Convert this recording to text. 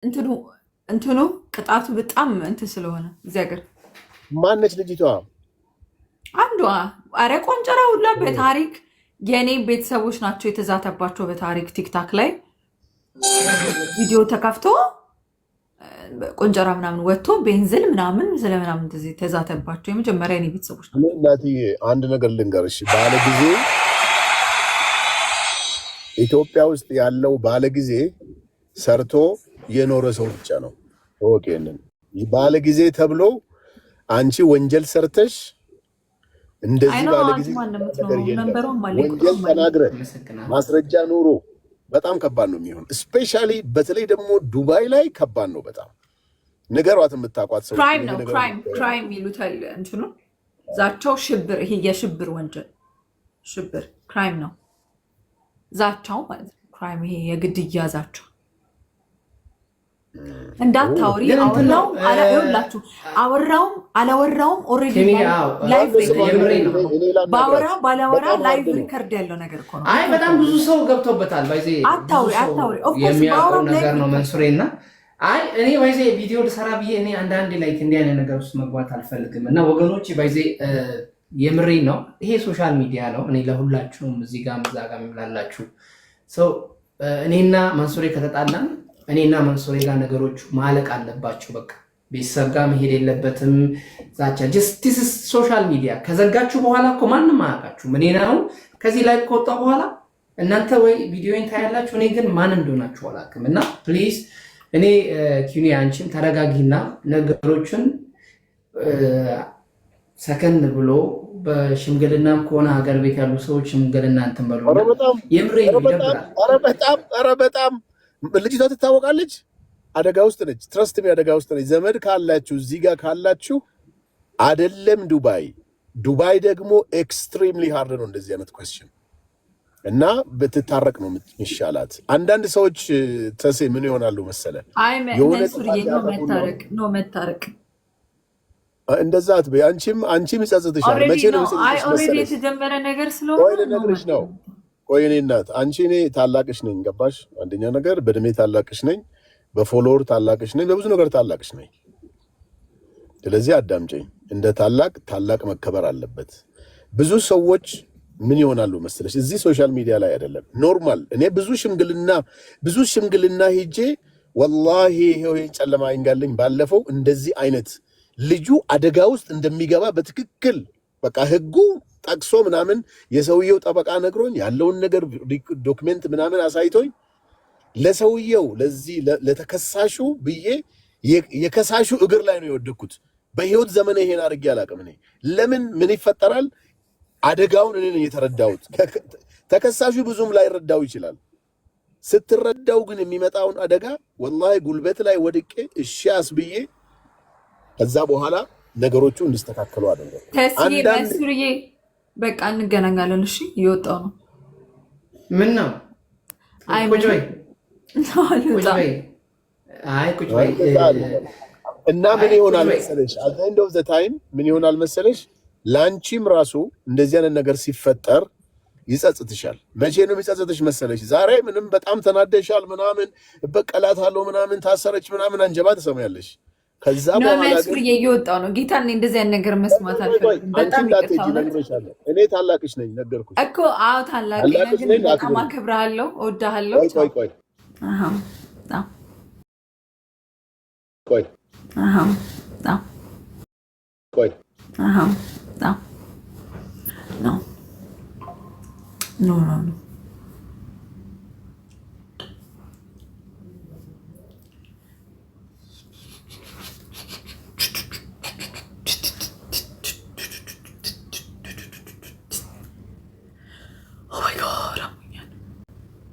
እንትኑ እንትኑ ቅጣቱ በጣም እንትን ስለሆነ እዚህ ሀገር ማነች ልጅቷ? አንዷ አረ ቆንጨራ ሁላ በታሪክ የኔ ቤተሰቦች ናቸው የተዛተባቸው። በታሪክ ቲክታክ ላይ ቪዲዮ ተከፍቶ ቆንጨራ ምናምን ወጥቶ ቤንዝል ምናምን ስለምናምን ተዛተባቸው የመጀመሪያ የኔ ቤተሰቦች ናቸው። እናትዬ አንድ ነገር ልንገርሽ፣ ባለ ጊዜ ኢትዮጵያ ውስጥ ያለው ባለ ጊዜ ሰርቶ የኖረ ሰው ብቻ ነው። ወቄንን ባለ ጊዜ ተብሎ አንቺ ወንጀል ሰርተሽ እንደዚህ ባለ ጊዜ ወንጀል ተናግረ ማስረጃ ኑሮ በጣም ከባድ ነው የሚሆን። ስፔሻሊ በተለይ ደግሞ ዱባይ ላይ ከባድ ነው በጣም። ነገሯት የምታውቋት ሰው ክራይም ነው ክራይም ይሉታል እንትኑ ዛቻው ሽብር፣ ይሄ የሽብር ወንጀል ሽብር ክራይም ነው ዛቻው ማለት ነው። ክራይም ይሄ የግድያ ዛቻው እንዳታውሪ አወራው አላወራላችሁ አወራውም አላወራውም ኦሬዲ ላይቭ ባወራ ባላወራ ላይቭ ሪከርድ ያለው ነገር እኮ ነው። አይ በጣም ብዙ ሰው ገብቶበታል። ባይዜ አታውሪ ኦፍ ኮርስ የሚያውቀው ነገር ነው መንሱሬና። አይ እኔ ባይዜ ቪዲዮ ልሰራ ብዬ እኔ አንዳንዴ ላይክ እንዲህ አይነት ነገር ውስጥ መግባት አልፈልግም እና ወገኖች ባይዜ የምሬ ነው። ይሄ ሶሻል ሚዲያ ነው። እኔ ለሁላችሁም እዚህ ጋር እዛ ጋር የሚላላችሁ ሰው እኔና መንሱሬ ከተጣላን እኔና መንሱሬ ጋር ነገሮቹ ማለቅ አለባቸው። በቃ ቤተሰብ ጋር መሄድ የለበትም ዛቻ። ጀስቲስ ሶሻል ሚዲያ ከዘጋችሁ በኋላ እኮ ማንም አያውቃችሁም። እኔ ነው ከዚህ ላይ ከወጣ በኋላ እናንተ ወይ ቪዲዮን ታያላችሁ፣ እኔ ግን ማን እንደሆናችሁ አላውቅም። እና ፕሊዝ እኔ ኪኒ አንቺም ተረጋጊና ነገሮችን ሰከን ብሎ በሽምግልናም ከሆነ ሀገር ቤት ያሉ ሰዎች ሽምግልና እንትን በሉ። የምሬ ይደብራል። ኧረ በጣም ልጅቷ ትታወቃለች። አደጋ ውስጥ ነች። ትረስት ሚ አደጋ ውስጥ ነች። ዘመድ ካላችሁ እዚህ ጋር ካላችሁ አይደለም ዱባይ ደግሞ ኤክስትሪምሊ ሃርድ ነው እንደዚህ አይነት ኩዌስችን እና ብትታረቅ ነው የሚሻላት። አንዳንድ ሰዎች ተሴ ምን ይሆናሉ መሰለ መታረቅ እንደዛ አትበይ። አንቺም ይጸጽትሻል። መቼ ነው የተጀመረ ነገር ስለሆነ ልነግርሽ ነው። ቆይ እኔ እናት አንቺ እኔ ታላቅሽ ነኝ፣ ገባሽ? አንደኛ ነገር በእድሜ ታላቅሽ ነኝ፣ በፎሎወር ታላቅሽ ነኝ፣ በብዙ ነገር ታላቅሽ ነኝ። ስለዚህ አዳምጪኝ። እንደ ታላቅ መከበር አለበት። ብዙ ሰዎች ምን ይሆናሉ መሰለሽ እዚህ ሶሻል ሚዲያ ላይ አይደለም ኖርማል። እኔ ብዙ ሽምግልና ሄጄ ወላሂ ይሄው ጨለማ ይንጋለኝ። ባለፈው እንደዚህ አይነት ልጁ አደጋ ውስጥ እንደሚገባ በትክክል በቃ ህጉ ጠቅሶ ምናምን የሰውየው ጠበቃ ነግሮኝ ያለውን ነገር ዶክመንት ምናምን አሳይቶኝ ለሰውየው ለዚህ ለተከሳሹ ብዬ የከሳሹ እግር ላይ ነው የወደኩት። በህይወት ዘመኔ ይሄን አድርጌ አላውቅም። እኔ ለምን ምን ይፈጠራል አደጋውን እኔ ነኝ የተረዳሁት። ተከሳሹ ብዙም ላይረዳው ይችላል። ስትረዳው ግን የሚመጣውን አደጋ ወላሂ ጉልበት ላይ ወድቄ እሺ አስብዬ ከዛ በኋላ ነገሮቹ እንዲስተካከሉ አደረገ። ተስዬ በቃ እንገናኛለን። እሺ እየወጣሁ ነው። ምን ነው? አይ ቁጭ በይ እና ምን ይሆናል መሰለሽ at the end of the time ምን ይሆናል መሰለሽ ላንቺም ራሱ እንደዚህ አይነት ነገር ሲፈጠር ይጸጽትሻል። መቼ ነው የሚጸጽትሽ መሰለሽ? ዛሬ ምንም በጣም ተናደሻል ምናምን በቀላታለው ምናምን ታሰረች ምናምን አንጀባ ትሰማያለሽ። ከዛ በኋላ ግን እየወጣው ነው። ጌታ እንደዚህ አይነት ነገር መስማት አልፈልግም። በጣም ይቅርታው። እኔ ታላቅሽ ነኝ ነገርኩሽ እኮ። አዎ ታላቅ ነኝ። በጣም አከብርሃለሁ፣ እወድሃለሁ። ቆይ አሃ ቆይ አሃ ቆይ አሃ ኖ